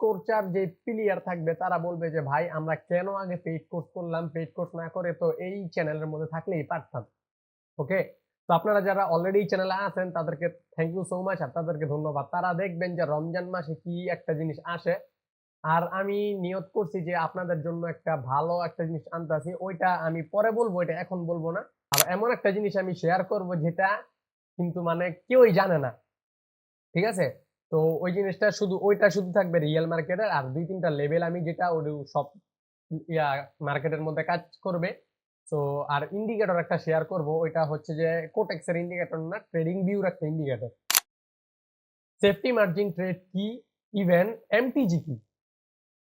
কোর্সের যে প্লেয়ার থাকবে তারা বলবে যে ভাই আমরা কেন আগে পেইড কোর্স করলাম, পেইড কোর্স না করে তো এই চ্যানেলের মধ্যে থাকলেই পারতাম। ওকে, তো আপনারা যারা অলরেডি এই চ্যানেলে আছেন তাদেরকে থ্যাংক ইউ সো মাচ, আপনাদেরকে ধন্যবাদ। তারা দেখবেন যে রমজান মাসে কি একটা জিনিস আসে, আর আমি নিয়ত করছি যে আপনাদের জন্য একটা ভালো একটা জিনিস আনতেছি, ওইটা আমি পরে বলবো, এটা এখন বলবো না। আর এমন একটা জিনিস আমি শেয়ার করব যেটা কিন্তু মানে কেউই জানে না, ঠিক আছে? তো ওই জিনিসটা শুধু ওইটা শুধু থাকবে রিয়েল মার্কেটের, আর দুই তিনটা লেভেল আমি যেটা ওই সব ইয়া মার্কেটের মধ্যে কাজ করবে। তো আর ইন্ডিকেটর একটা শেয়ার করব, ওইটা হচ্ছে যে কোটেক্স এর ইন্ডিকেটর না, ট্রেডিং ভিউর একটা ইন্ডিকেটর। সেফটি মার্জিন ট্রেড কি, ইভেন এমটিজি কি।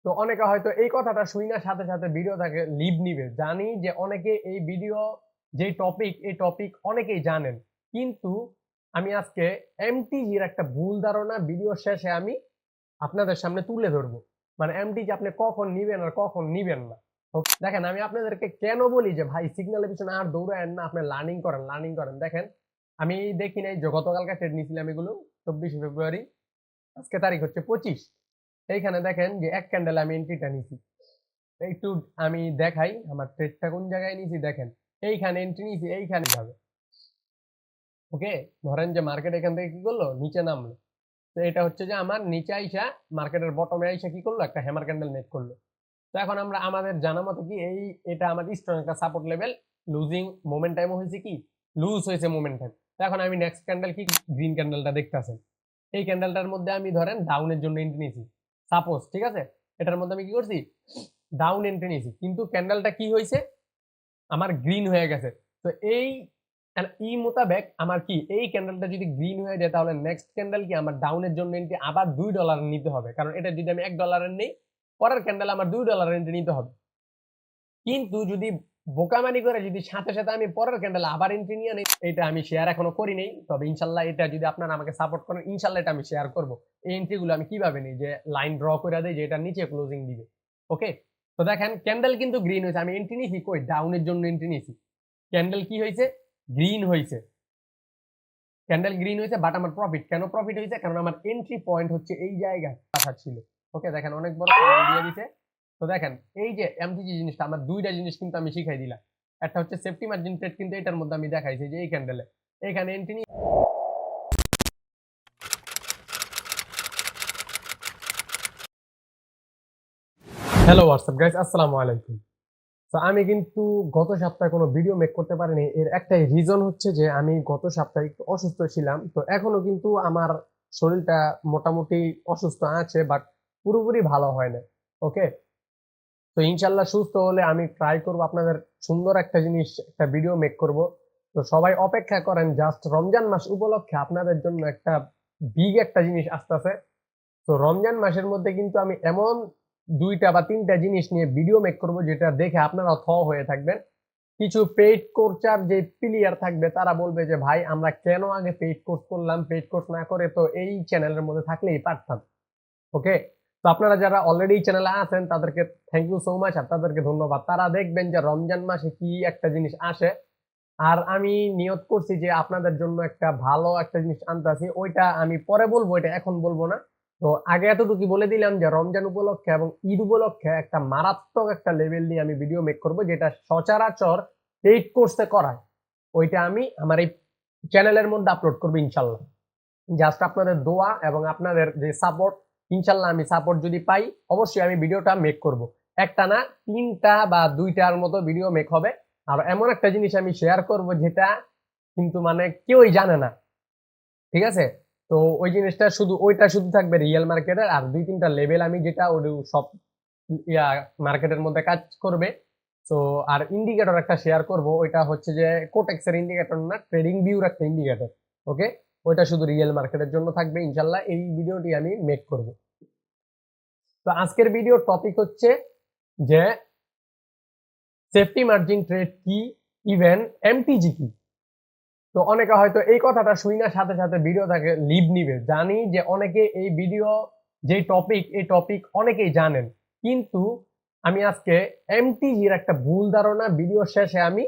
তো অনেকে হয়তো এই কথাটা শুই না সাথে সাথে ভিডিও থেকে লিভ নিবে, জানি যে অনেকে এই ভিডিও যে টপিক এই টপিক অনেকেই জানেন, কিন্তু আমি আজকে এমটিজির একটা ভুল ধারণা ভিডিও শেষে আমি আপনাদের সামনে তুলে ধরবো। মানে এমটিজি আপনি কখন নিবেন আর কখন নিবেন না। দেখেন আমি আপনাদেরকে কেন বলি যে ভাই সিগন্যালের পিছনে আর দৌড়ায়েন না, আপনি লার্নিং করেন, লার্নিং করেন। দেখেন আমি দেখি নাই যে গতকালকে ট্রেড নিয়েছিলাম এগুলো 24 ফেব্রুয়ারি, আজকে তারিখ হচ্ছে 25। এইখানে দেখেন যে এক ক্যান্ডেল আমি এন্ট্রিটা নিছি, একটু আমি দেখাই আমার ট্রেডটা কোন জায়গায় নিছি। দেখেন এইখানে এন্ট্রি নিছি, এইখানে যাবে। ওকে, ধরেন যে মার্কেট এখান থেকে কি করলো, নিচে নামলো। তো এটা হচ্ছে যে আমার নিচে আইসা মার্কেটের বটমে আইসা কি করলো, একটা হ্যামার ক্যান্ডেল মেক করলো। তো এখন আমরা আমাদের জানা মতো কি এই এটা আমাদের স্ট্রং একটা সাপোর্ট লেভেল, লুজিং মোমেন্টাইম হয়েছে, কি লুজ হয়েছে মোমেন্টাইম। তো এখন আমি নেক্সট ক্যান্ডেল কি গ্রিন ক্যান্ডেলটা দেখতেছেন, এই ক্যান্ডেলটার মধ্যে আমি ধরেন ডাউনের জন্য এন্ট্রি নিয়েছি সাপোজ, ঠিক আছে? এটার মধ্যে আমি কি করছি, ডাউন এন্ট্রি নিয়েছি, কিন্তু ক্যান্ডেলটা কি হয়েছে, আমার গ্রিন হয়ে গেছে। তো এই ই মোতাবেক আমার কি এই ক্যান্ডেলটা যদি গ্রিন হয়ে যায় তাহলে নেক্সট ক্যান্ডেল কি আমার ডাউনের জন্য এন্ট্রি আবার $2 নিতে হবে, কারণ এটা যদি আমি $1 নেই, পরের ক্যান্ডেল আমার $2 এন্ট্রি নিতে হবে। কিন্তু যদি বোকামানি করে যদি সাথে সাথে আমি পরের ক্যান্ডেল আবার এন্ট্রি নিয়ে নেই, এটা আমি শেয়ার এখনো করি নাই, তবে ইনশাল্লাহ এটা যদি আপনারা আমাকে সাপোর্ট করেন ইনশাল্লাহ এটা আমি শেয়ার করব। এই এন্ট্রি গুলো আমি কিভাবে নিই, যে লাইন ড্র করে দেয় যে এটা নিচে ক্লোজিং দিবে। ওকে, তো দেখেন ক্যান্ডেল কিন্তু গ্রিন হয়েছে, আমি এন্ট্রি নিয়েছি কই, ডাউনের জন্য এন্ট্রি নিয়েছি, ক্যান্ডেল কি হয়েছে, গ্রিন হয়েছে, ক্যান্ডেল গ্রিন হয়েছে, বাট আমার প্রফিট কেন প্রফিট হয়েছে, কারণ আমার এন্ট্রি পয়েন্ট হচ্ছে এই জায়গায় আসা ছিল। ওকে, দেখেন অনেক বড় ক্যান্ডেল দিয়ে দিছে। তো দেখেন এই যে এমটিজি জিনিসটা আমার দুইটা জিনিস কিন্তু আমি শিখাই দিলাম। একটা হচ্ছে সেফটি মার্জিন ট্রেড, কিন্তু এটার মধ্যে আমি দেখাইছি যে এই ক্যান্ডেলে এখানে এন্ট্রি নিয়ে। হ্যালো হোয়াটসঅ্যাপ গাইস, আসসালামু আলাইকুম। তো আমি কিন্তু গত সপ্তাহে কোনো ভিডিও মেক করতে পারিনি, এর একটাই রিজন হচ্ছে যে আমি গত সপ্তাহে একটু অসুস্থ ছিলাম। তো এখনো কিন্তু আমার শরীরটা মোটামুটি অসুস্থ আছে, বাট পুরোপুরি ভালো হয় না। ওকে, তো ইনশাল্লাহ সুস্থ হলে আমি ট্রাই করব আপনাদের সুন্দর একটা জিনিস একটা ভিডিও মেক করব। তো সবাই অপেক্ষা করেন, জাস্ট রমজান মাস উপলক্ষে আপনাদের জন্য একটা বিগ একটা জিনিস আসতেছে। তো রমজান মাসের মধ্যে কিন্তু আমি এমন দুইটা বা তিনটা জিনিস নিয়ে ভিডিও মেক করব যেটা দেখে আপনারা থ হয়ে থাকবেন। কিছু পেইড কোর্সের যে প্লেয়ার থাকবে তারা বলবে যে ভাই আমরা কেন আগে পেইড কোর্স করলাম, পেইড কোর্স না করে তো এই চ্যানেলের মধ্যে থাকলেই পারতাম। ওকে, তো আপনারা যারা অলরেডি চ্যানেলে আছেন তাদেরকে থ্যাংক ইউ সো মাচ, আপনাদেরকে ধন্যবাদ। তারা দেখবেন যে রমজান মাসে কি একটা জিনিস আসে, আর আমি নিয়ত করছি যে আপনাদের জন্য একটা ভালো একটা জিনিস আনতেছি, ওইটা আমি পরে বলবো, এটা এখন বলবো না। তো আগে এতটুকু বলে দিলাম যে রমজান উপলক্ষে এবং ঈদ উপলক্ষে একটা মারাত্মক একটা লেভেল নিয়ে আমি ভিডিও মেক করব, যেটা সচরাচর পেইড কোর্সে করায়, ওইটা আমি আমার এই চ্যানেলের মধ্যে আপলোড করবো ইনশাল্লাহ। জাস্ট আপনাদের দোয়া এবং আপনাদের যে সাপোর্ট, ইনশাল্লাহ আমি সাপোর্ট যদি পাই অবশ্যই আমি ভিডিওটা মেক করব। একটা না, তিনটা বা দুইটার মতো ভিডিও মেক হবে। আর এমন একটা জিনিস আমি শেয়ার করব যেটা কিন্তু মানে কেউই জানে না, ঠিক আছে? তো ওই জিনিসটা শুধু ওইটা শুধু থাকবে রিয়েল মার্কেটের, আর দুই তিনটা লেভেল আমি যেটা ওই সব ইয়া মার্কেটের মধ্যে কাজ করবে। তো আর ইন্ডিকেটর একটা শেয়ার করব, ওইটা হচ্ছে যে কোটেক্স এর ইন্ডিকেটর না, ট্রেডিং ভিউর একটা ইন্ডিকেটর। ওকে, ওইটা শুধু রিয়েল মার্কেটের জন্য থাকবে ইনশাল্লাহ, এই ভিডিওটি আমি মেক করব। তো আজকের ভিডিওর টপিক হচ্ছে যে সেফটি মার্জিন ট্রেড কি, ইভেন এমটিজি কি। তো অনেকে হয়তো এই কথাটা শুই না সাথে সাথে ভিডিও থেকে লিভ নিবে, জানি যে অনেকে এই ভিডিও যে টপিক এই টপিক অনেকেই জানেন, কিন্তু আমি আজকে এমটিজির একটা ভুল ধারণা ভিডিও শেষে আমি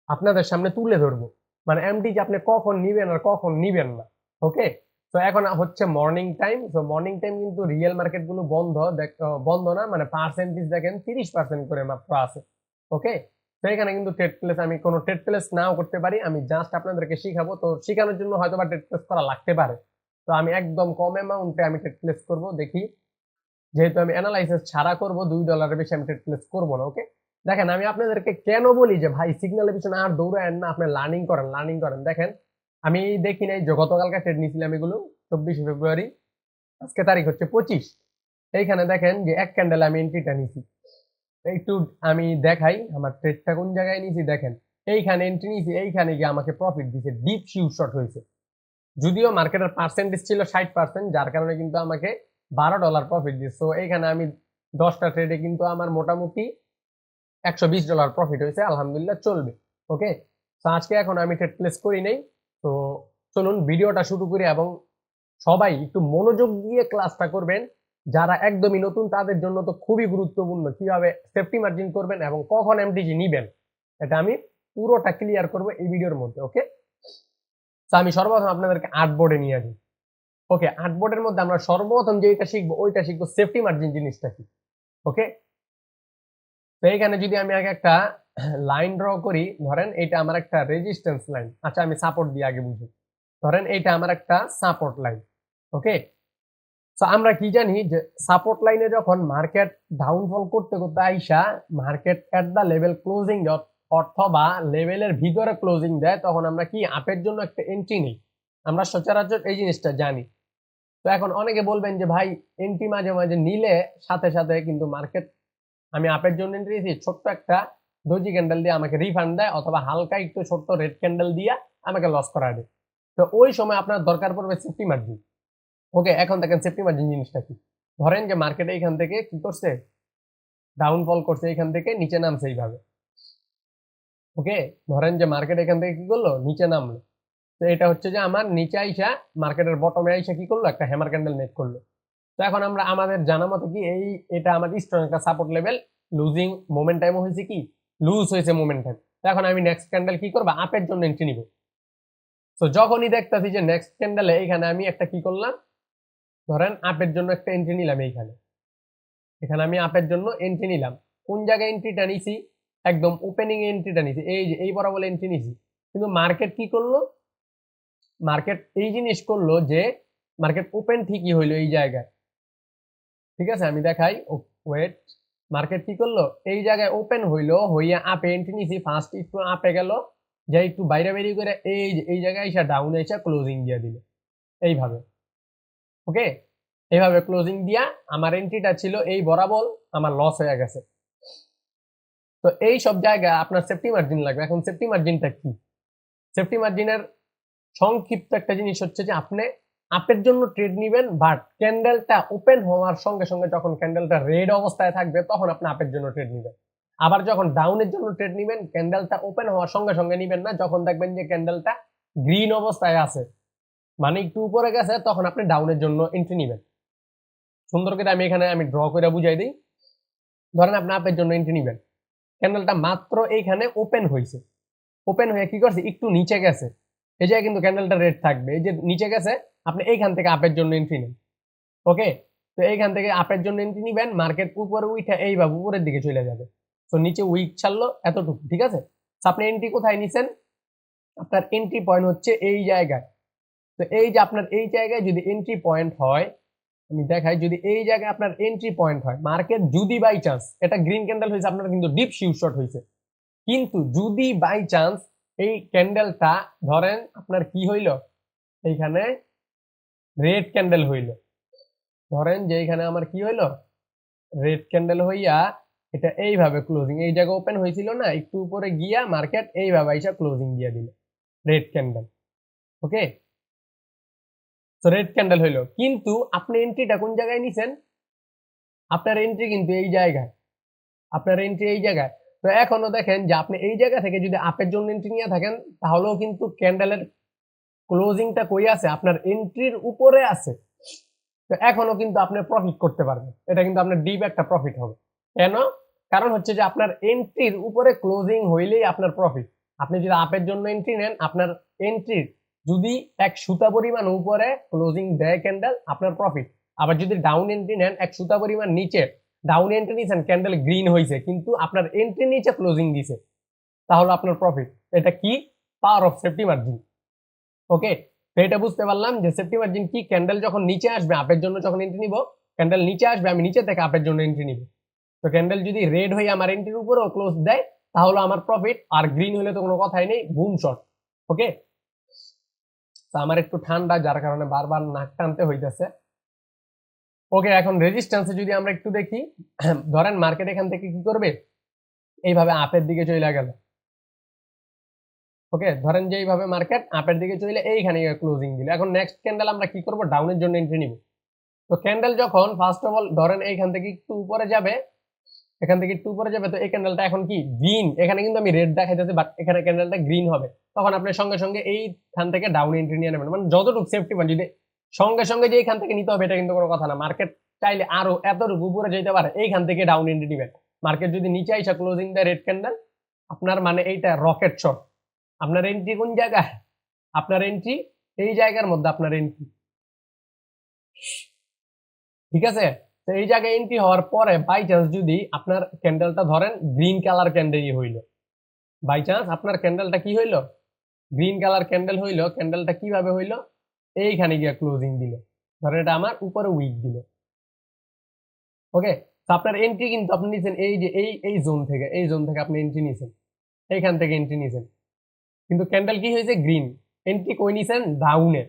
আপনাদের সামনে তুলে ধরবো। মানে এমটিজি আপনি কখন নিবেন আর কখন নিবেন না। ওকে, তো এখন হচ্ছে মর্নিং টাইম। তো মর্নিং টাইম কিন্তু রিয়েল মার্কেট গুলো বন্ধ, বন্ধ না, মানে পার্সেন্টেজ দেখেন 30% করে মাত্র আছে। ওকে, তো এখানে কিন্তু ট্রেড প্লেস আমি কোনো ট্রেড প্লেস নাও করতে পারি, আমি জাস্ট আপনাদেরকে শিখাবো। তো শেখানোর জন্য হয়তো বা ট্রেড প্লেস করা লাগতে পারে। তো আমি একদম কম অ্যামাউন্টে আমি ট্রেড প্লেস করবো, দেখি। যেহেতু আমি অ্যানালাইসিস ছাড়া করব, $2 বেশি আমি ট্রেড প্লেস করবো না। ওকে, দেখেন আমি আপনাদেরকে কেন বলি যে ভাই সিগন্যালের পিছনে আর দৌড়ায়েন না, আপনি লার্নিং করেন, লার্নিং করেন। দেখেন আমি দেখি নাই যে গতকালকে ট্রেড নিয়েছিলাম এগুলো 24 ফেব্রুয়ারি, আজকে তারিখ হচ্ছে 25। এইখানে দেখেন যে এক ক্যান্ডেল আমি এন্ট্রিটা নিছি, একটু আমি দেখাই আমার ট্রেডটা কোন জায়গায় নিছি। দেখেন এইখানে এন্ট্রি নিছি, এইখানে গিয়ে আমাকে প্রফিট দিছে, ডিপ শিউ শর্ট হয়েছে। যদিও মার্কেটের পার্সেন্টেজ ছিল 60%, যার কারণে কিন্তু আমাকে $12 প্রফিট দিচ্ছে। তো এইখানে আমি 10টা ট্রেডে কিন্তু আমার মোটামুটি $120 প্রফিট হয়েছে, আলহামদুলিল্লাহ, চলবে। ওকে, তো আজকে এখন আমি ট্রেড প্লেস করি নাই। তো চলুন ভিডিওটা শুরু করি, এবং সবাই একটু মনোযোগ দিয়ে ক্লাসটা করবেন। যারা একদমই নতুন তাদের জন্য তো খুবই গুরুত্বপূর্ণ, কিভাবে সেফটি মার্জিন করবেন এবং কখন এমটিজি নিবেন, এটা আমি পুরোটা ক্লিয়ার করবো এই ভিডিওর মধ্যে। ওকে, তো আমি সর্বপ্রথম আপনাদেরকে আর্টবোর্ডে নিয়ে আসি। ওকে, আর্টবোর্ডের মধ্যে আমরা সর্বপ্রথম যেটা শিখবো ওইটা শিখবো সেফটি মার্জিন জিনিসটা কি। ওকে, তো এখানে যদি আমি আগে একটা লাইন ড্র করি, ধরেন এটা আমার একটা রেজিস্ট্যান্স লাইন। আচ্ছা আমি সাপোর্ট দিয়ে আগে বুঝি। ধরেন এটা আমার একটা সাপোর্ট লাইন। ওকে, তো আমরা কি জানি যে সাপোর্ট লাইনে যখন মার্কেট ডাউনফল করতে করতে আইসা মার্কেট এট দা লেভেল ক্লোজিং অথবা লেভেলের ভিতরে ক্লোজিং দেয়, তখন আমরা কি আপের জন্য একটা এন্ট্রি নিই। আমরা সচরাচর এই জিনিসটা জানি। তো এখন অনেকে বলবেন যে ভাই এন্ট্রি মাঝে মাঝে নিলে সাথে সাথে কিন্তু মার্কেট, আমি আপের জন্য এন্ট্রি দিয়েছি, ছোট্ট একটা ডোজি ক্যান্ডেল দিয়ে আমাকে রিফান্ড দেয়, অথবা হালকা একটু ছোট্ট রেড ক্যান্ডেল দিয়ে আমাকে লস করা দেয়। তো ওই সময় আপনার দরকার পড়বে সেফটি মার্জিন। ওকে, এখন দেখেন সেফটি মার্জিন জিনিসটা কি। ধরেন যে মার্কেটে এখান থেকে কি করছে, ডাউনফল করছে, এখান থেকে নিচে নামছে এইভাবে। ওকে, ধরেন যে মার্কেট এখান থেকে কি করলো, নিচে নামলো। তো এটা হচ্ছে যে আমার নিচে আইসা মার্কেটের বটমে আইসা কি করলো, একটা হ্যামার ক্যান্ডেল মেক করলো। তো এখন আমরা আমাদের জানা মতো কি এটা আমাদের স্ট্রং একটা সাপোর্ট লেভেল, লুজিং মোমেন্টাইম হয়েছে, কি লুজ হয়েছে মোমেন্টাইম। তো এখন আমি নেক্সট ক্যান্ডেল কি করবো, আপের জন্য এন্ট্রি নিব। তো যখনই দেখতেছি যে নেক্সট ক্যান্ডেলে এইখানে আমি একটা কি করলাম, ধরেন আপের জন্য একটা এন্ট্রি নিলাম, এইখানে এখানে আমি আপের জন্য এন্ট্রি নিলাম। কোন জায়গায় এন্ট্রিটা নিছি, একদম ওপেনিং এন্ট্রিটা নিছি, এই যে এই বরাবর এন্ট্রি নিছি। কিন্তু মার্কেট কি করলো, মার্কেট এই জিনিস করলো যে মার্কেট ওপেন ঠিকই হইলো এই জায়গায়। ঠিক আছে, আমি দেখাই, ওয়েট, মার্কেট কি করলো, এই জায়গায় ওপেন হইলো, হইয়া আপে এন্ট্রি নিছি, ফার্স্ট একটু আপে গেল, যে একটু বাইরে বেরিয়ে করে এই জায়গায় এসে ডাউনে এসে ক্লোজিং দিয়ে দিল এইভাবে। ওকে, এইভাবে ক্লোজিং দিয়া আমার এন্ট্রিটা ছিল এই বরাবর, আমার লস হয়ে গেছে। তো এই সব জায়গায় আপনার সেফটি মার্জিন লাগবে। এখন সেফটি মার্জিনটা কি, সেফটি মার্জিনের সংক্ষিপ্ত একটা জিনিস হচ্ছে যে আপনি আপের জন্য ট্রেড নিবেন, বাট ক্যান্ডেলটা ওপেন হওয়ার সঙ্গে সঙ্গে যখন ক্যান্ডেলটা রেড অবস্থায় থাকবে তখন আপনি আপের জন্য ট্রেড নিবেন। আবার যখন ডাউনের জন্য ট্রেড নিবেন, ক্যান্ডেলটা ওপেন হওয়ার সঙ্গে সঙ্গে নিবেন না, যখন দেখবেন যে ক্যান্ডেলটা গ্রিন অবস্থায় আছে, মানে একটু উপরে গেছে, তখন আপনি ডাউনের জন্য এন্ট্রি নিবেন। সুন্দর করে আমি এখানে ড্র করে বুঝাই দিই। ধরেন আপনি আপের জন্য এন্ট্রি নিবেন, ক্যান্ডেলটা মাত্র এইখানে ওপেন হয়েছে, ওপেন হয়ে কি করছে, একটু নিচে গেছে, এই জায়গায় কিন্তু ক্যান্ডেলটা রেড থাকবে, এই যে নিচে গেছে, আপনি এইখান থেকে আপের জন্য এন্ট্রি নেন। ওকে, তো এইখান থেকে আপের জন্য এন্ট্রি নিবেন, মার্কেট উপরে উঠে এইভাবে উপরের দিকে চলে যাবে। তো নিচে উইক ছাড়লো এতটুকু, ঠিক আছে। আপনি এন্ট্রি কোথায় নিছেন, আপনার এন্ট্রি পয়েন্ট হচ্ছে এই জায়গায়। তো এই যে আপনার এই জায়গায় যদি এন্ট্রি পয়েন্ট হয়, আমি দেখাই, যদি এই জায়গায় আপনার এন্ট্রি পয়েন্ট হয়, মার্কেট যদি বাই চান্স, এটা গ্রিন ক্যান্ডেল হয়েছে, আপনার কিন্তু ডিপ শিউ শর্ট হয়েছে, কিন্তু যদি বাই চান্স এই ক্যান্ডেলটা ধরেন আপনার কি হইল, এইখানে রেড ক্যান্ডেল হইল, ধরেন যে এইখানে আমার কি হইল, রেড ক্যান্ডেল হইয়া এটা এইভাবে ক্লোজিং, এই জায়গা ওপেন হয়েছিল না, একটু উপরে গিয়া মার্কেট এইভাবে আইসা ক্লোজিং দিয়ে দিল রেড ক্যান্ডেল। ওকে, তো রেড ক্যান্ডেল হইলো, কিন্তু আপনি এন্ট্রিটা কোন জায়গায় নিছেন, আপনার এন্ট্রি কিন্তু এই জায়গায়, আপনার এন্ট্রি এই জায়গায়। তো এখনো দেখেন যে আপনি এই জায়গা থেকে যদি আপের জন্য এন্ট্রি নিয়ে থাকেন, তাহলেও কিন্তু ক্যান্ডেলের ক্লোজিংটা কই আছে, আপনার এন্ট্রির উপরে আছে। তো এখনো কিন্তু আপনি প্রফিট করতে পারবেন, এটা কিন্তু আপনার ডিপ একটা প্রফিট হবে। কেন, কারণ হচ্ছে যে আপনার এন্ট্রির উপরে ক্লোজিং হইলেই আপনার প্রফিট। আপনি যদি আপের জন্য এন্ট্রি নেন, আপনার এন্ট্রির যদি এক সুতা পরিমাণ উপরে ক্লোজিং দেয় ক্যান্ডেল, আপনার প্রফিট। আবার যদি ডাউন এন্ট্রি নেন, এক সুতা পরিমাণ নিচে ডাউন এন্ট্রি নিছেন, ক্যান্ডেল গ্রিন হয়েছে কিন্তু আপনার এন্ট্রি নিচে ক্লোজিং দিছে, তাহলে আপনার প্রফিট। এটা কি? Power of safety margin. Okay, তো এটা বুঝতে পারলাম যে সেফটি মার্জিন কি। ক্যান্ডেল যখন নিচে আসবে, আপের জন্য যখন এন্ট্রি নিব, ক্যান্ডেল নিচে আসবে, আমি নিচে থেকে আপের জন্য এন্ট্রি নিব। তো ক্যান্ডেল যদি রেড হয়ে আমার এন্ট্রির উপরেও ক্লোজ দেয়, তাহলে আমার প্রফিট। আর গ্রিন হলে তো কোনো কথাই নেই, বুম শট। ওকে, তো আমার একটু ঠান্ডা, যার কারণে বারবার নাক টানতে হইতেছে। ওকে, এখন রেজিস্ট্যান্সে যদি আমরা একটু দেখি, ধরেন মার্কেট এখান থেকে কি করবে, এইভাবে আপের দিকে চলে গেল। ওকে, ধরেন যে এইভাবে মার্কেট আপের দিকে চলে এইখানে ক্লোজিং দিল। এখন নেক্সট ক্যান্ডেল আমরা কি করব, ডাউনের জন্য এন্ট্রি নিব। তো ক্যান্ডেল যখন ফার্স্ট অফ অল ধরেন এইখান থেকে একটু উপরে যাবে, এখান থেকে একটু উপরে যাবে, তো এই ক্যান্ডেলটা এখন কি গ্রিন। এখানে কিন্তু আমি রেড দেখাইতেছি, বাট এখানে ক্যান্ডেলটা গ্রিন হবে। তখন আপনি সঙ্গে সঙ্গে এইখান থেকে ডাউন এন্ট্রি নিয়ে নেবেন, মানে যতটুকু সেফটি পান। যদি সঙ্গে সঙ্গে যে এইখান থেকে নিতে হবে, এটা কিন্তু কোনো কথা না। মার্কেট চাইলে আরো এতটুকু উপরে যেতে পারে, এইখান থেকে ডাউন এন্ট্রি নেবেন। মার্কেট যদি নিচে আইসা ক্লোজিং দেয় রেড ক্যান্ডেল, আপনার মানে এইটা রকেট শট। আপনার এন্ট্রি কোন জায়গায়? আপনার এন্ট্রি এই জায়গার মধ্যে, আপনার এন্ট্রি। ঠিক আছে, তো এই জায়গায় এন্ট্রি হওয়ার পরে বাই চান্স যদি আপনার ক্যান্ডেলটা ধরেন গ্রিন কালার ক্যান্ডেলই হইলো, বাই চান্স আপনার ক্যান্ডেলটা কি হইলো, গ্রিন কালার ক্যান্ডেল হইলো, ক্যান্ডেলটা কিভাবে হইলো, এইখানে গিয়ে ক্লোজিং দিল, ধরেন এটা আমার উপরে উইক দিল। ওকে, তো আপনার এন্ট্রি কিন্তু আপনি নিছেন এই যে এই জোন থেকে, এই জোন থেকে আপনি এন্ট্রি নিছেন, এইখান থেকে এন্ট্রি নিছেন, কিন্তু ক্যান্ডেল কি হয়েছে, গ্রিন। এন্ট্রি কই নিছেন, ডাউনে।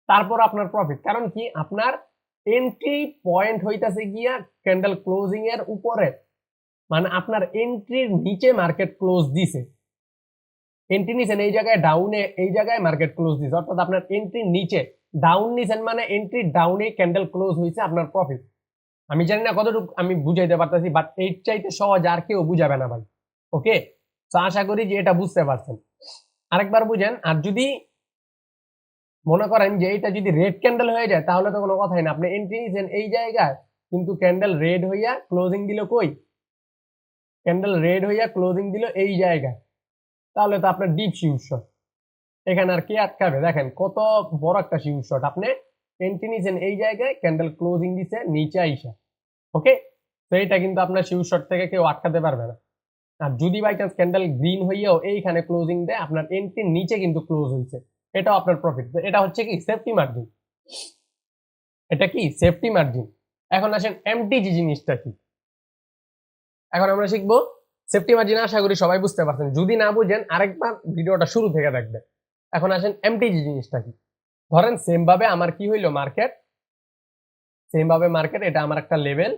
তারপর আপনার প্রফিট, কারণ কি আপনার এন্ট্রি পয়েন্ট হইতাছে গিয়া ক্যান্ডেল ক্লোজিং এর উপরে, মানে আপনার এন্ট্রির নিচে মার্কেট ক্লোজ দিছে। এন্ট্রি নিছেন এই জায়গায় ডাউনে, এই জায়গায় মার্কেট ক্লোজ দিছে, অর্থাৎ আপনার এন্ট্রির নিচে ডাউন নিছেন, মানে এন্ট্রি ডাউনে ক্যান্ডেল ক্লোজ হয়েছে, আপনার প্রফিট। আমি জানি না কতটুকু আমি বুঝাইতে পারতেছি, বাট এই চাইতে সহজ আর কেউ বুঝাবে না ভাই। ওকে, তো আশা করি যে এটা বুঝতে পারছেন। আরেকবার বুঝেন। আর যদি মনে করেন যে এটা যদি রেড ক্যান্ডেল হয়ে যায়, তাহলে তো কোনো কথাই না। আপনি এন্ট্রি নিছেন এই জায়গায়, কিন্তু ক্যান্ডেল রেড হইয়া ক্লোজিং দিল কই, ক্যান্ডেল রেড হইয়া ক্লোজিং দিল এই জায়গায়, তাহলে তো আপনার ডিপ শিউর শট। এখানে আর কে আটকাবে? দেখেন কত বড় একটা শিউর শট। আপনি এন্ট্রি নিছেন এই জায়গায়, ক্যান্ডেল ক্লোজিং দিছে নিচে আইসা। ওকে, তো এটা কিন্তু আপনার শিউর শট থেকে কেউ আটকাতে পারবে না। আর যদি বাই চান্স ক্যান্ডেল গ্রিন হইয়াও এইখানে ক্লোজিং দেয়, আপনার এন্ট্রির নিচে কিন্তু ক্লোজ হয়েছে, এটাও আপনার প্রফিট। তো এটা হচ্ছে কি সেফটি মার্জিন। এটা কি সেফটি মার্জিন। এখন আসেন এমটিজি জিনিসটা কি। এখন আমরা শিখবো সেফটি মার্জিন। আশা করি সবাই বুঝতে পারছেন, যদি না বুঝেন আরেকবার ভিডিওটা শুরু থেকে দেখবেন। এখন আসেন এমটিজি জিনিসটা কি। ধরেন সেম ভাবে আমার কি হইলো, মার্কেট সেম ভাবে মার্কেট, এটা আমার একটা লেভেল।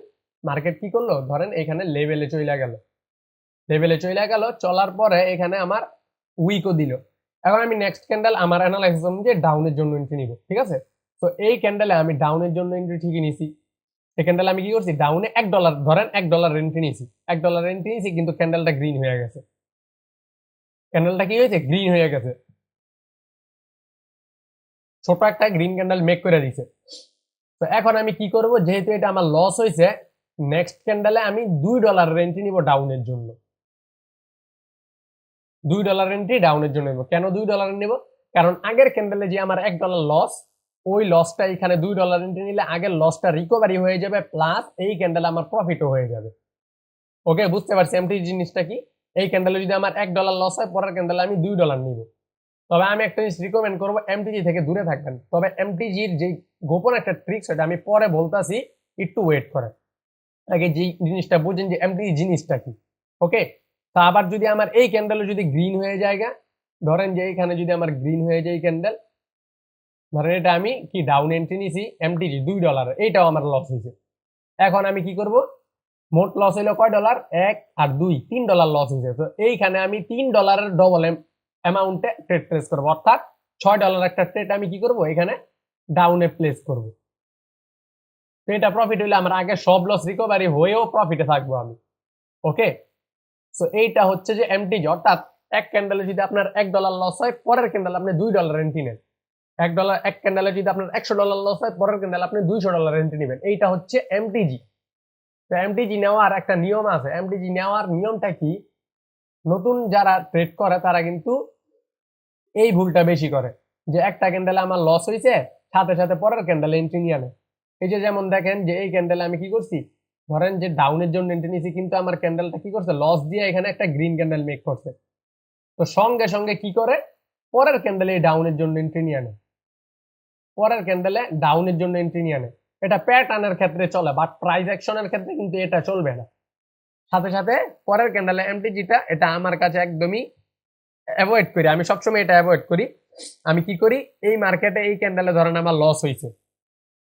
মার্কেট কি করলো, ধরেন এখানে লেভেলে চলে গেল, লেভেলে চলে গেল, চলার পরে এখানে আমার উইকও দিল। এখন আমি নেক্সট ক্যান্ডেল আমার অ্যানালাইসিস অনুযায়ী ডাউনের জন্য এন্ট্রি নিব। ঠিক আছে, তো এই ক্যান্ডেলে আমি ডাউনের জন্য এন্ট্রি ঠিকই নিছি। এই ক্যান্ডেল আমি কি করছি, ডাউনে $1, ধরেন $1 এন্ট্রি নিছি, $1 এন্ট্রি নিছি, কিন্তু ক্যান্ডেলটা গ্রিন হয়ে গেছে। ক্যান্ডেলটা কি হয়েছে, গ্রিন হয়ে গেছে, ছোট একটা গ্রিন ক্যান্ডেল মেক করে দিছে। তো এখন আমি কি করব, যেহেতু এটা আমার লস হয়েছে, নেক্সট ক্যান্ডেলে আমি $2 এন্ট্রি নিব ডাউনের জন্য। $2 এন্ট্রি ডাউনের জন্য নেব। কেন $2 নেব? কারণ আগের ক্যান্ডেলে যে আমার $1 লস, ওই লসটা এখানে $2 এন্ট্রি নিলে আগের লসটা রিকভারি হয়ে যাবে, প্লাস এই ক্যান্ডেলে আমার প্রফিটও হয়ে যাবে। ওকে, বুঝতে পারছি এমটি জিনিসটা কি। এই ক্যান্ডেলে যদি আমার $1 লস হয়, পরের ক্যান্ডেলে আমি $2 নিব। তবে আমি একটা জিনিস রিকমেন্ড করবো, এমটিজি থেকে দূরে থাকবেন। তবে এমটিজির যে গোপন একটা ট্রিক, সেটা আমি পরে বলতাছি, একটু ওয়েট করেন। আগে যে জিনিসটা বুঝেন যে এমটিজি জিনিসটা কি। ওকে, তা আবার যদি আমার এই ক্যান্ডেলে যদি গ্রিন হয়ে যায়, ধরেন যে এখানে যদি আমার গ্রিন হয়ে যায় ক্যান্ডেল, ধরেন এটা আমি কি ডাউন এন্ট্রি নিছি এমটিজি $2, এইটাও আমার লস হয়েছে। এখন আমি কি করব, মোট লস হইলো কয় ডলার, 1 আর 2, $3 লস হয়েছে। তো এইখানে আমি $3 ডবল অ্যামাউন্টে ট্রেড প্লেস করবো, অর্থাৎ $6 একটা ট্রেড আমি কি করব, এখানে ডাউনে প্লেস করব। তো এটা প্রফিট হইলে আমার আগে সব লস রিকভারি হয়েও প্রফিটে থাকবো আমি। ওকে, সো এইটা হচ্ছে যে এমটিজি, অর্থাৎ এক ক্যান্ডেলে যদি আপনার $1 লস হয়, পরের ক্যান্ডেল আপনি $2 এন্ট্রি নেন। এক ক্যান্ডেলে যদি আপনার $100 লস হয়, পরের ক্যান্ডেল আপনি $200 এন্ট্রি নেবেন। এইটা হচ্ছে এমটিজি। তো এমটিজি নেওয়ার একটা নিয়ম আছে। এমটিজি নেওয়ার নিয়মটা কি, নতুন যারা ট্রেড করে তারা কিন্তু এই ভুলটা বেশি করে, যে একটা ক্যান্ডেলে আমার লস হয়েছে, সাথে সাথে পরের ক্যান্ডেলে এন্ট্রি নিয়ে আনে। এই যে যেমন দেখেন যে এই ক্যান্ডেলে আমি কি করছি, ধরেন যে ডাউনের জন্য এন্ট্রি নিয়েছি, কিন্তু আমার ক্যান্ডেলটা কি করছে, লস দিয়ে এখানে একটা গ্রিন ক্যান্ডেল মেক করছে। তো সঙ্গে সঙ্গে কি করে, পরের ক্যান্ডেলে ডাউনের জন্য এন্ট্রি নিয়ে আনে, পরের ক্যান্ডেলে ডাউনের জন্য এন্ট্রি নিয়ে আনে। এটা প্যাটার্নের ক্ষেত্রে চলে, বাট প্রাইস অ্যাকশনের ক্ষেত্রে কিন্তু এটা চলবে না। সাথে সাথে পরের ক্যান্ডেলে এমটিজিটা, এটা আমার কাছে একদমই অ্যাভয়েড করি, আমি সবসময় এটা অ্যাভয়েড করি। আমি কি করি, এই মার্কেটে এই ক্যান্ডেলে ধরেন আমার লস হয়েছে,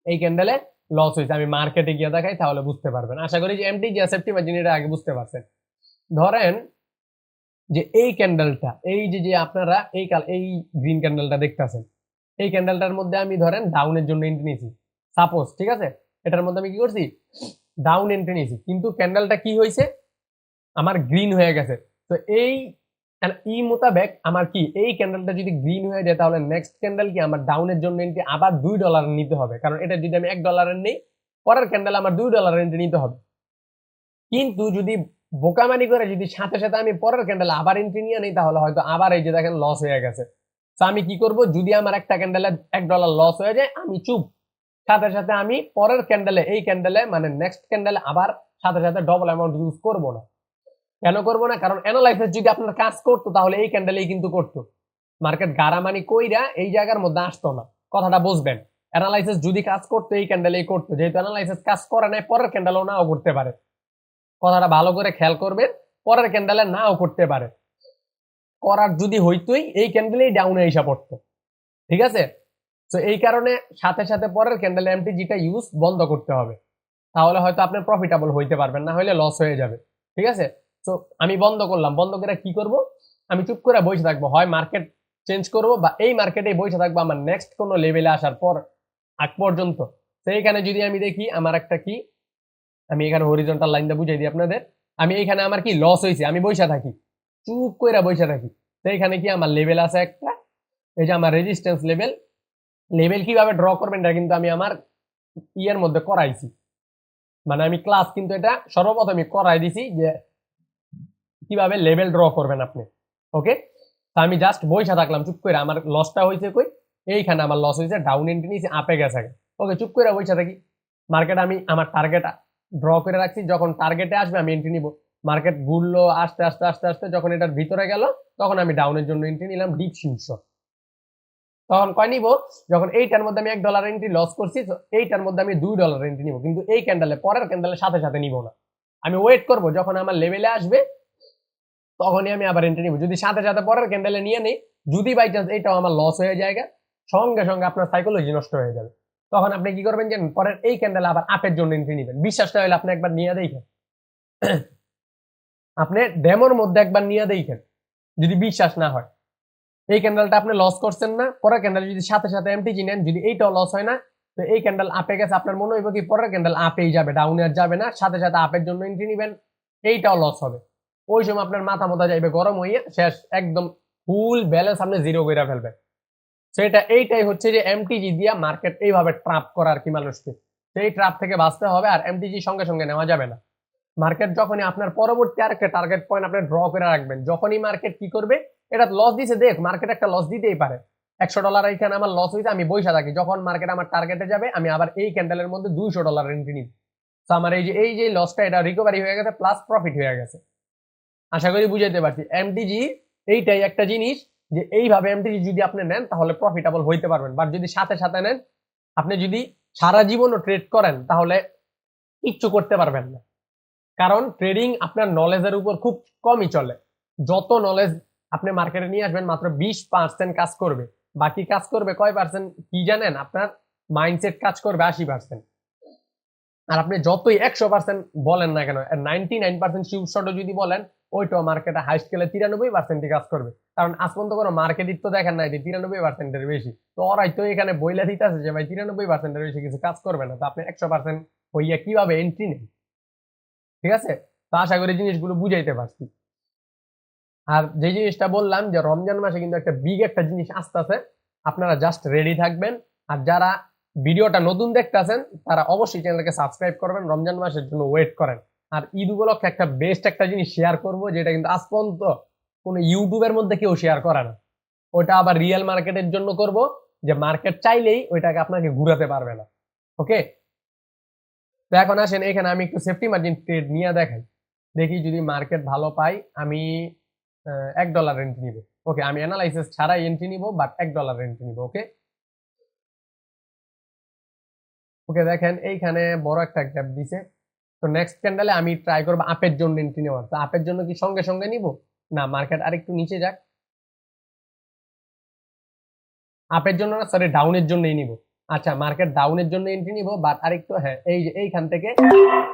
এই ক্যান্ডেলে লস হয়েছে, আমি মার্কেটে গিয়ে দেখাই তাহলে বুঝতে পারবেন। আশা করি যে এমটিজি আর সেফটি মার্জিন এটা আগে বুঝতে পারছেন। ধরেন যে এই ক্যান্ডেলটা, এই যে আপনারা এই গ্রিন ক্যান্ডেলটা দেখতেছেন, এই ক্যান্ডেলটার মধ্যে আমি ধরেন ডাউনের জন্য এন্ট্রি নিয়েছি সাপোজ, ঠিক আছে, এটার মধ্যে আমি কি করছি, ডাউন এন্ট্রি নিয়েছি, কিন্তু ক্যান্ডেলটা কি হয়েছে, আমার গ্রিন হয়ে গেছে। তো এই মোতাবেক আমার কি, এই ক্যান্ডেলটা যদি গ্রিন হয়ে যায় তাহলে নেক্সট ক্যান্ডেল কি আমার ডাউনের জন্য এন্ট্রি আবার $2 নিতে হবে, কারণ এটা যদি আমি $1 নেই, পরের ক্যান্ডেল আমার $2 এন্ট্রি নিতে হবে। কিন্তু যদি বোকামানি করে যদি সাথে সাথে আমি পরের ক্যান্ডেল আবার এন্ট্রি নিয়ে নেই, তাহলে হয়তো আবার এই যে দেখেন লস হয়ে গেছে। তো আমি কি করব, যদি আমার একটা ক্যান্ডেলে $1 লস হয়ে যায়, আমি চুপ, সাথে সাথে আমি পরের ক্যান্ডেলে, এই ক্যান্ডেলে মানে নেক্সট ক্যান্ডেলে আবার সাথে সাথে ডবল অ্যামাউন্ট ইউজ করব না। কেন করব না, কারণ অ্যানালাইসিস যদি আপনার কাজ করতো তাহলে এই ক্যান্ডেলেই কিন্তু করতো, মার্কেট গারামানি কইরা এই জায়গার মধ্যে আসতো না, কথাটা বুঝবেন। অ্যানালাইসিস যদি কাজ করতো এই ক্যান্ডেলেই করতো, যেহেতু অ্যানালাইসিস কাজ করে নাই, পরের ক্যান্ডেলও নাও করতে পারে, কথাটা ভালো করে খেয়াল করবেন, পরের ক্যান্ডেলে নাও করতে পারে, করার যদি হইতোই এই ক্যান্ডেলেই ডাউনে এসে পড়তো, ঠিক আছে। তো এই কারণে সাথে সাথে পরের ক্যান্ডেলে এমটিজিটা ইউজ বন্ধ করতে হবে, তাহলে হয়তো আপনি প্রফিটেবল হইতে পারবেন, না হলে লস হয়ে যাবে, ঠিক আছে। তো আমি বন্ধ করলাম, বন্ধ করে কি করব, আমি চুপ করে বসে থাকবো, হয় মার্কেট চেঞ্জ করব বা এই মার্কেটে বসে থাকবো আমার নেক্সট কোনো লেভেলে আসার পর আগ পর্যন্ত। তো এইখানে যদি আমি দেখি আমার একটা কি, আমি এখানে হরিজন্টাল লাইনটা বুঝাই দিই আপনাদের, আমি এখানে আমার কি লস হয়েছে, আমি বসে থাকি, চুপ করে বসে থাকি। তো এখানে কি আমার লেভেল আছে একটা, এই যে আমার রেজিস্ট্যান্স লেভেল, লেভেল কিভাবে ড্র করবেন এটা কিন্তু আমি আমার ইয়ের মধ্যে করাইছি, মানে আমি ক্লাস কিন্তু এটা সর্বপ্রথমই করাই দিছি যে কিভাবে লেভেল ড্র করবেন আপনি, ওকে। তো আমি জাস্ট বইসা থাকলাম চুপ করে, আমার লসটা হয়েছে কই, এইখানে আমার লস হয়েছে, ডাউন এন্ট্রি নিয়েছি, আপে গেছে, ওকে, চুপ করে বইসা থাকি। মার্কেট আমি আমার টার্গেট ড্র করে রাখছি, যখন টার্গেটে আসবে আমি এন্ট্রি নিব, মার্কেট ঘুরলো আস্তে আস্তে আস্তে আস্তে, যখন এটার ভিতরে গেল তখন আমি ডাউনের জন্য এন্ট্রি নিলাম ডিপ শীর্ষ। তখন কয় নিব, যখন এইটার মধ্যে আমি $1 এন্ট্রি লস করছি, তো এইটার মধ্যে আমি $2 এন্ট্রি নিব, কিন্তু এই ক্যান্ডেলে পরের ক্যান্ডেলের সাথে সাথে নিব না, আমি ওয়েট করব যখন আমার লেভেলে আসবে তখনই আমি আবার এন্ট্রি নিব, যদি সাথে সাথে পরের ক্যান্ডেলে নিয়ে নেই, যদি বাই চান্স এইটাও আমার লস হয়ে যায়, সঙ্গে সঙ্গে আপনার সাইকোলজি নষ্ট হয়ে যাবে। তখন আপনি কি করবেন, যে পরের এই ক্যান্ডেলে আবার আপের জন্য এন্ট্রি নেবেন, বিশ্বাস না হলে আপনি একবার নিয়ে দেখেন, আপনি ডেমোর মধ্যে একবার নিয়ে দেখেন, যদি বিশ্বাস না হয়, এই ক্যান্ডেলটা আপনি লস করছেন না, পরের ক্যান্ডেল যদি সাথে সাথে এমটিজি নেন, যদি এইটাও লস হয় না, তো এই ক্যান্ডেল আপে গেছে, আপনার মনে হইব কি পরের ক্যান্ডেল আপেই যাবে, ডাউনে আর যাবে না, সাথে সাথে আপের জন্য এন্ট্রি নেবেন, এইটাও লস হবে, ওই সময় আপনার মাথা মাথা যাইবে গরম হইয়া, শেষ, একদম ফুল ব্যালেন্স আপনি জিরো করে ফেলবে। সেটা এইটাই হচ্ছে যে এমটিজি দিয়া মার্কেট এইভাবে ট্রাপ করা আর কি মানুষকে, সেই ট্রাপ থেকে বাঁচতে হবে, আর এমটিজি সঙ্গে সঙ্গে নেওয়া যাবে না। মার্কেট যখনই আপনার পরবর্তী আরেকটা টার্গেট পয়েন্ট আপনি ড্র করে রাখবেন, যখনই মার্কেট কি করবে, এটা লস দিছে, দেখ মার্কেট একটা লস দিতেই পারে, $100 এখানে আমার লস হয়েছে, আমি বইসা থাকি, যখন মার্কেট আমার টার্গেটে যাবে আমি আবার এই ক্যান্ডেলের মধ্যে $200 এন্ট্রি নিব, তো আমার এই যে লসটা এটা রিকভারি হয়ে গেছে, প্লাস প্রফিট হয়ে গেছে। আশা করি বুঝাইতে পারছি, এমটিজি এইটাই একটা জিনিস যে এইভাবে এমটিজি যদি আপনি নেন তাহলে প্রফিটেবল হইতে পারবেন, বাট যদি সাথে সাথে নেন, আপনি যদি সারা জীবনও ট্রেড করেন তাহলে কিচ্ছু করতে পারবেন না, কারণ ট্রেডিং আপনার নলেজের উপর খুব কমই চলে, যত নলেজ আপনি মার্কেটে নিয়ে আসবেন মাত্র 20% কাজ করবে, বাকি কাজ করবে কয় পার্সেন্ট কি জানেন, আপনার মাইন্ডসেট কাজ করবে 80%। আর আপনি যতই 100% বলেন না কেন, 99% শিওর যদি বলেন, ওইটা মার্কেটে হাই স্কেলে 93% কাজ করবে, কারণ আজ পর্যন্ত কোনো মার্কেটই তো দেখেন নাই যে 93% বেশি, তো ওরাই তো এখানে বইলা দিতেছে যে ভাই 93% বেশি কিছু কাজ করবে না, তো আপনি 100% হইয়া কিভাবে এন্ট্রি নেন, ঠিক আছে। তো আশা করি জিনিসগুলো বুঝাইতে পারছি। আর যে জিনিসটা বললাম যে রমজান মাসে কিন্তু একটা বিগ একটা জিনিস আসতেছে, আপনারা জাস্ট রেডি থাকবেন, আর যারা ভিডিওটা নতুন দেখতেছেন তারা অবশ্যই চ্যানেলকে সাবস্ক্রাইব করবেন, রমজান মাসের জন্য ওয়েট করেন। আর ঈদ উপলক্ষে একটা বেস্ট একটা জিনিস শেয়ার করব, যেটা কিন্তু আজ পর্যন্ত কোনো ইউটিউবের মধ্যে কেউ শেয়ার করে না, ওটা আবার রিয়েল মার্কেটের জন্য করব, যে মার্কেট চাইলেই ওইটাকে আপনাকে ঘুরাতে পারবে না। ওকে, তো এখন আসেন এখানে আমি একটু সেফটি মার্জিন ট্রেড নিয়ে দেখাই, দেখি যদি মার্কেট ভালো পাই আমি $1 এন্ট্রি নিব। ওকে, আমি অ্যানালাইসিস ছাড়াই এন্ট্রি নিব, বাট $1 এন্ট্রি নিব। ওকে ওকে, দেখেন এইখানে বড় একটা গ্যাপ দিছে। তো নেক্সট ক্যান্ডেলে আমি ট্রাই করবো আপের জন্য এন্ট্রি নেওয়ার। তো আপের জন্য কি সঙ্গে সঙ্গে নিব, না মার্কেট আরেকটু নিচে যাক, আপের জন্য না, সরি ডাউনের জন্যই নিব। আচ্ছা, মার্কেট ডাউনের জন্য এন্ট্রি নিব, বাট আরেকটু, হ্যাঁ এই যে এইখান থেকে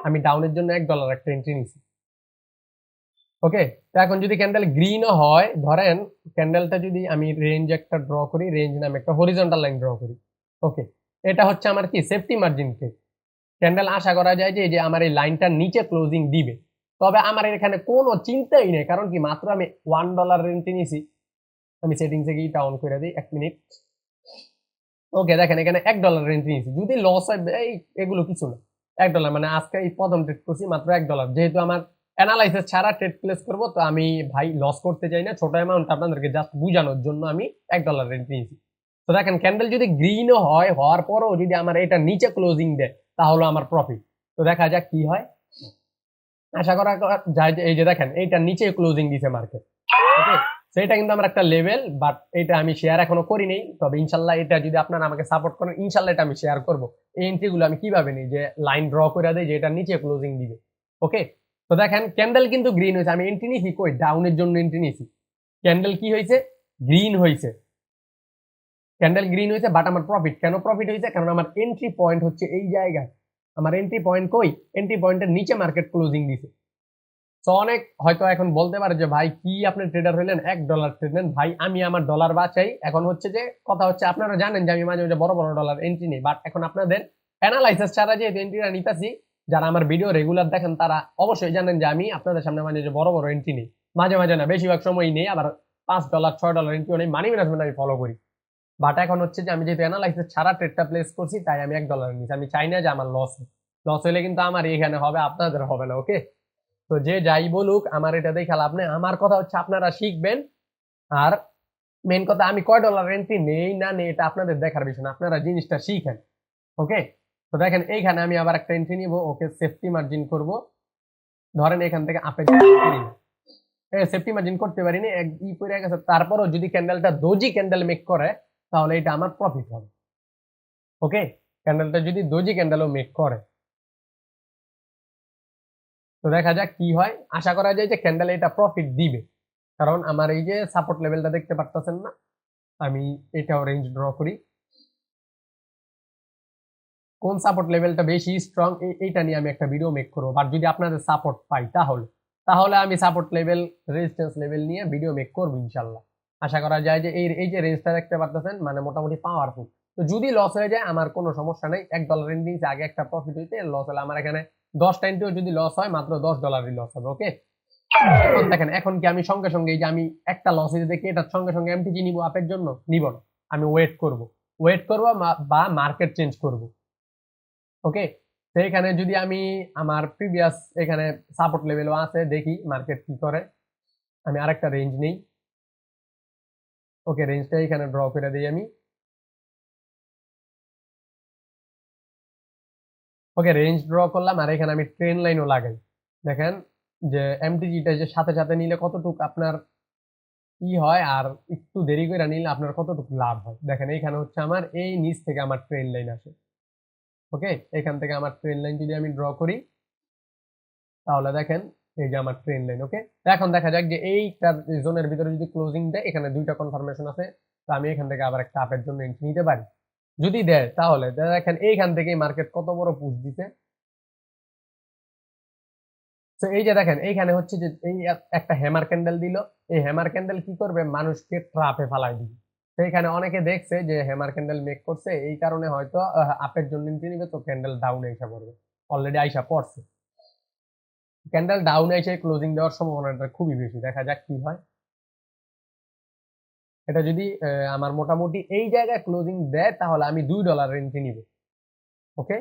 আমি ডাউনের জন্য $1 একটা এন্ট্রি নিছি। ওকে, তো এখন যদি ক্যান্ডেল গ্রিনও হয়, ধরেন ক্যান্ডেলটা যদি আমি রেঞ্জ একটা ড্র করি, রেঞ্জ নামে একটা হরিজন্টাল লাইন ড্র করি। ওকে, এটা হচ্ছে আমার কি সেফটি মার্জিন ট্রেড। ক্যান্ডেল আশা করা যায় যে আমার এই লাইনটার নিচে ক্লোজিং দিবে, তবে আমার এখানে কোনো চিন্তাই নেই, কারণ কি মাত্র আমি $1 এন্ট্রি নিছি। আমি সেটিংসে গিয়ে এটা অন করে দিই, 1 মিনিট। ওকে, দেখেন এখানে $1 এন্ট্রি নিছি, যদি লস হয় এই এগুলো কিছু না। $1 মানে আজকে এই প্রথম ট্রেড করছি মাত্র $1, যেহেতু আমার অ্যানালাইসিস ছাড়া ট্রেড প্লেস করব, তো আমি ভাই লস করতে চাই না, ছোট অ্যামাউন্ট আপনাদেরকে জাস্ট বুঝানোর জন্য আমি $1 এন্ট্রি নিছি। তো দেখেন ক্যান্ডেল যদি গ্রিনও হয়, হওয়ার পরও যদি আমার এটা নিচে ক্লোজিং দেয়, তাহলে আমার প্রফিট। তো দেখা যাক কি হয়। আশা করা যায় যে এই যে দেখেন এইটা নিচে ক্লোজিং দিছে মার্কেট। ওকে, সেটা কিন্তু আমার একটা লেভেল, বাট এটা আমি শেয়ার এখনো করি নাই, তবে ইনশাল্লাহ এটা যদি আপনারা আমাকে সাপোর্ট করেন, ইনশাল্লাহ এটা আমি শেয়ার করব। এই এন্ট্রি গুলো আমি কিভাবে নিই, যে লাইন ড্র করে দেয় যে এটা নিচে ক্লোজিং দিবে। ওকে, তো দেখেন ক্যান্ডেল কিন্তু গ্রিন হয়েছে, আমি এন্ট্রি নিছি কই, ডাউনের জন্য এন্ট্রি নিছি। ক্যান্ডেল কি হয়েছে, গ্রিন হয়েছে। ক্যান্ডেল গ্রিন হয়েছে, বাট আমার প্রফিট কেন প্রফিট হয়েছে, কারণ আমার এন্ট্রি পয়েন্ট হচ্ছে এই জায়গায়। আমার এন্ট্রি পয়েন্ট কই, এন্ট্রি পয়েন্টের নিচে মার্কেট ক্লোজিং দিছে। তো অনেক হয়তো এখন বলতে পারে যে ভাই কি আপনি ট্রেডার হইলেন, $1 ট্রেড নেন। ভাই আমি আমার ডলার বাঁচাই। এখন হচ্ছে যে কথা হচ্ছে, আপনারা জানেন যে আমি মাঝে মাঝে বড় বড় ডলার এন্ট্রি নিই, বাট এখন আপনাদের অ্যানালাইসিস ছাড়া যে এন্ট্রিটা নিতেছি, যারা আমার ভিডিও রেগুলার দেখেন তারা অবশ্যই জানেন যে আমি আপনাদের সামনে মাঝে যে বড় বড় এন্ট্রি নিই, মাঝে মাঝে না বেশিরভাগ সময় নেই, আবার $5 $6 এন্ট্রিও নেই, মানি ম্যানেজমেন্ট আমি ফলো করি। বাট এখন হচ্ছে যে আমি যেহেতু অ্যানালাইসিস ছাড়া ট্রেডটা প্লেস করছি, তাই আমি $1 নিচ্ছি। আমি চাই না যে আমার লস লস হলে কিন্তু আমার এখানে হবে, আপনাদের হবে না। ওকে, তো যে যাই বলুক আমার এটা দেখে লাভ নেই, আমার কথা হচ্ছে আপনারা শিখবেন। আর মেন কথা, আমি কয় ডলার এন্ট্রি নেই না নেই এটা আপনাদের দেখার বিষয় না, আপনারা জিনিসটা শিখেন। ওকে, তো দেখেন এইখানে আমি আবার একটা এন্ট্রি নিব। ওকে, সেফটি মার্জিন করব, ধরেন এখান থেকে আপেল সেফটি মার্জিন করতে পারিনি, এক ই পড়ে গেছে। তারপরও যদি ক্যান্ডেলটা দোজি ক্যান্ডেল মেক করে, তাহলে এটা আমার প্রফিট হবে। ওকে, ক্যান্ডেলটা যদি দোজি ক্যান্ডেলও মেক করে, তো দেখা যাক কি হয়। আশা করা যায় যে ক্যান্ডেল এটা প্রফিট দিবে, কারণ আমার এই যে সাপোর্ট লেভেলটা দেখতে পারতেছেন না, আমি এটাও রেঞ্জ ড্র করি। কোন সাপোর্ট লেভেলটা বেশি স্ট্রং, এইটা নিয়ে আমি একটা ভিডিও মেক করবো। বাট যদি আপনাদের সাপোর্ট পাই, তাহলে তাহলে আমি সাপোর্ট লেভেল, রেজিস্ট্যান্স লেভেল নিয়ে ভিডিও মেক করবো ইনশাল্লাহ। আশা করা যায় যে এই যে রেঞ্জটা দেখতে পারতেছেন, মানে মোটামুটি পাওয়ারফুল। তো যদি লস হয়ে যায় আমার কোনো সমস্যা নেই, $1 এন্ট্রি আগে একটা প্রফিট হইতে, লস হলে আমার এখানে 10টা এন্ট্রিও যদি লস হয়, মাত্র $10 লস হবে। ওকে, এখন দেখেন এখন কি আমি সঙ্গে সঙ্গে এই যে আমি একটা লস হয়ে দেখি এটার সঙ্গে সঙ্গে এমটিজি নিব আপের জন্য, নিব না। আমি ওয়েট করব বা মার্কেট চেঞ্জ করব। ওকে, তো এখানে যদি আমি আমার প্রিভিয়াস এখানে সাপোর্ট লেভেলও আছে, দেখি মার্কেট কি করে। আমি আরেকটা রেঞ্জ নেই। ওকে, রেঞ্জটা এখানে ড্র করে দিই আমি। ওকে, রেঞ্জ ড্র করলাম, আর এখানে আমি ট্রেন লাইনও লাগাই। দেখেন যে এমটিজিটা যে সাথে সাথে নিলে কতটুকু আপনার কি হয়, আর একটু দেরি করে নিলে আপনার কতটুকু লাভ হয়। দেখেন এইখানে হচ্ছে আমার এই নিচ থেকে আমার ট্রেন লাইন আসে। ওকে, এখান থেকে আমার ট্রেন লাইন যদি আমি ড্র করি, তাহলে দেখেন এই যে আমার ট্রেন লাইন। ওকে, এখন দেখা যাক যে এইটার জোনের ভিতরে যদি ক্লোজিং দেয়, এখানে দুইটা কনফার্মেশন আছে, তো আমি এখান থেকে আবার একটা আপের জন্য এন্ট্রি নিতে পারি। যদি দেয়, তাহলে দেখেন এইখান থেকে মার্কেট কত বড় পুশ দিতে। তো এই যে দেখেন এইখানে হচ্ছে যে এই একটা হ্যামার ক্যান্ডেল দিল, এই হ্যামার ক্যান্ডেল কি করবে, মানুষকে ট্রাপে ফালাই দিবে। তো এখানে অনেকে দেখছে যে হ্যামার ক্যান্ডেল মেক করছে, এই কারণে হয়তো আপের জন্য এন্ট্রি নিবে, তো ক্যান্ডেল ডাউন আইসা পড়বে, অলরেডি আইসা পড়ছে। ক্যান্ডেল ডাউন এসে ক্লোজিং দেওয়ার সম্ভাবনাটা খুবই বেশি। দেখা যাক কি হয়। এটা যদি আমার মোটামুটি এই জায়গায় ক্লোজিং দেয়, তাহলে আমি $2 এন্ট্রি নিব। ওকে,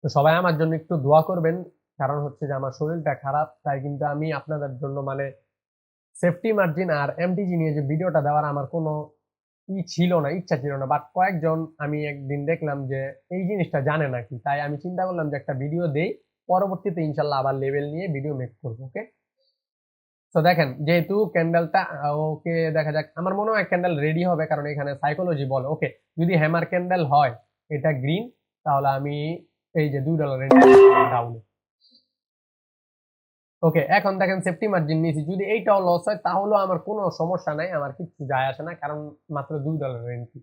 তো সবাই আমার জন্য একটু দোয়া করবেন, কারণ হচ্ছে যে আমার শরীরটা খারাপ, তাই কিন্তু আমি আপনাদের জন্য মানে সেফটি মার্জিন আর এমটিজি নিয়ে যে ভিডিওটা দেওয়ার আমার কোনো ছিল না, ইচ্ছা ছিল না, বাট কয়েকজন আমি একদিন দেখলাম যে এই জিনিসটা জানে নাকি, তাই আমি চিন্তা করলাম যে একটা ভিডিও দেই, পরবর্তীতে ইনশাল্লাহ আবার লেভেল নিয়ে ভিডিও মেক করবো। ওকে, তো দেখেন যেহেতু ক্যান্ডেলটা ওকে, দেখা যাক, আমার মনে হয় ক্যান্ডেল রেডি হবে, কারণ এখানে সাইকোলজি বলে। ওকে, যদি হ্যামার ক্যান্ডেল হয়, এটা গ্রিন, তাহলে আমি এই যে $2 ডাউনে। ওকে, এখন দেখেন সেফটি মার্জিন নিয়েছি, যদি এইটাও লস হয় তাহলেও আমার কোনো সমস্যা নাই, আমার কিছু যায় আসে না, কারণ মাত্র $2 এন্ট্রি।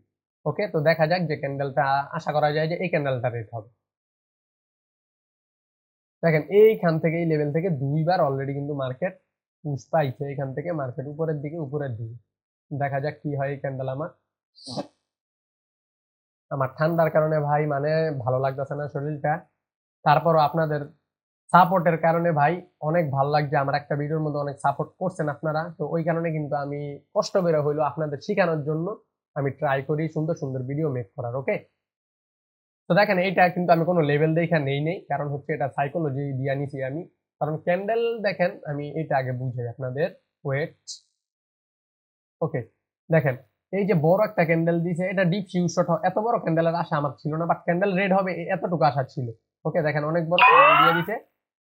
ওকে, তো দেখা যাক যে ক্যান্ডেলটা, আশা করা যায় যে এই ক্যান্ডেলটা রেট হবে। দেখেন এইখান থেকে, এই লেভেল থেকে দুইবার অলরেডি কিন্তু মার্কেট পুশ পাইছে, এখান থেকে মার্কেট উপরের দিকে, দেখা যাক কি হয় এই ক্যান্ডেল। আমার ঠান্ডার কারণে ভাই মানে ভালো লাগতেছে না শরীরটা, তারপরও আপনাদের সাপোর্টের কারণে ভাই অনেক ভালো লাগছে, আমার একটা ভিডিওর মধ্যে অনেক সাপোর্ট করছেন আপনারা, তো ওই কারণে কিন্তু আমি কষ্ট করে হইলো আপনাদের শেখানোর জন্য আমি ট্রাই করি সুন্দর সুন্দর ভিডিও মেক করার। ওকে, তো দেখেন এইটা কিন্তু আমি কোনো লেভেল দেখা নেই, কারণ হচ্ছে এটা সাইকোলজি দিয়ে নিছি আমি, কারণ ক্যান্ডেল দেখেন, আমি এটা আগে বুঝাই আপনাদের, ওয়েট। ওকে, দেখেন এই যে বড় একটা ক্যান্ডেল দিছে, এটা ডিপ ফিউজ শট, এত বড় ক্যান্ডেলের আশা আমার ছিল না, বাট ক্যান্ডেল রেড হবে এতটুকু আশা ছিল। ওকে, দেখেন অনেক বড় ক্যান্ডেল দিয়ে দিছে।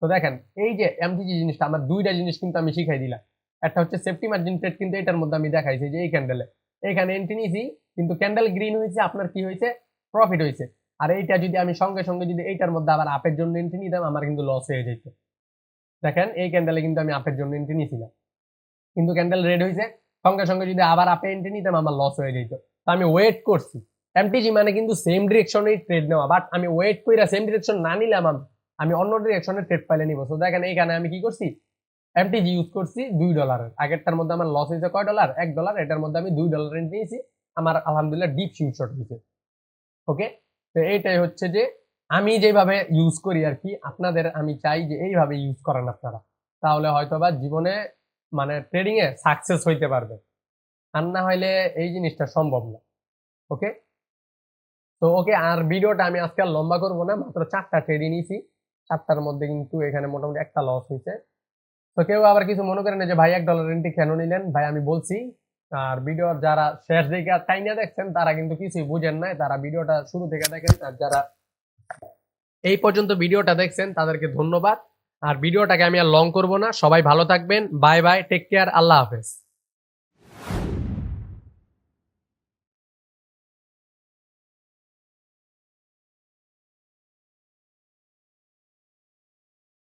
তো দেখেন এই যে এমটিজি জিনিসটা, আমার দুইটা জিনিস কিন্তু আমি শিখাই দিলাম, একটা হচ্ছে সেফটি মার্জিন ট্রেড, কিন্তু এটার মধ্যে আমি দেখাইছি যে এই ক্যান্ডেলে এখানে এন্ট্রি নিয়েছি, কিন্তু ক্যান্ডেল গ্রিন হয়েছে, আপনার কি হয়েছে, প্রফিট হয়েছে। আর এইটা যদি আমি সঙ্গে সঙ্গে যদি এইটার মধ্যে আবার আপের জন্য এন্ট্রি নিতাম, আমার কিন্তু লস হয়ে যেত। দেখেন এই ক্যান্ডেলে কিন্তু আমি আপের জন্য এন্ট্রি নিয়েছিলাম, কিন্তু ক্যান্ডেল রেড হয়েছে, সঙ্গে সঙ্গে যদি আবার আপে এন্ট্রি নিতাম আমার লস হয়ে যেত। তো আমি ওয়েট করছি, এমটিজি মানে কিন্তু সেম ডিরেকশনে ট্রেড নেওয়া, বাট আমি ওয়েট কইরা সেম ডিরেকশন না নিলাম, আমি অন্য ডিরেকশনে ট্রেড পাইলে নিব। তো দেখেন এইখানে আমি কি করছি, এমটিজি ইউজ করছি $2, আগেরটার মধ্যে আমার লস হয়েছে কয় ডলার, $1, এটার মধ্যে আমি $2 নিয়েছি, আমার আলহামদুলিল্লাহ ডিপ ফিউজ শট হয়েছে। ওকে, তো এইটাই হচ্ছে যে আমি যেভাবে ইউজ করি আর কি, আপনাদের আমি চাই যে এইভাবে ইউজ করেন আপনারা, তাহলে হয়তোবা জীবনে মানে ট্রেডিং এ সাকসেস হইতে পারবে, আর না হইলে এই জিনিসটা সম্ভব না। ওকে, তো ওকে, আর ভিডিওটা আমি আজকে আর লম্বা করবো না, মাত্র 4টা ট্রেডিং নিয়েছি, 4টার মধ্যে কিন্তু এখানে মোটামুটি একটা লস হয়েছে। তো কেউ আবার কিছু মনে করেন যে ভাই $1 এন্ট্রি কেন নিলেন, ভাই আমি বলছি, আর ভিডিও যারা শেষ দিকে টাইনা দেখছেন তারা কিন্তু কিছুই বুঝেন নাই, তারা ভিডিওটা শুরু থেকে দেখেন, আর যারা এই পর্যন্ত ভিডিওটা দেখছেন তাদেরকে ধন্যবাদ। আর ভিডিওটাকে আমি আর লং করব না, সবাই ভালো থাকবেন, বাই বাই, টেক কেয়ার, আল্লাহ হাফেজ।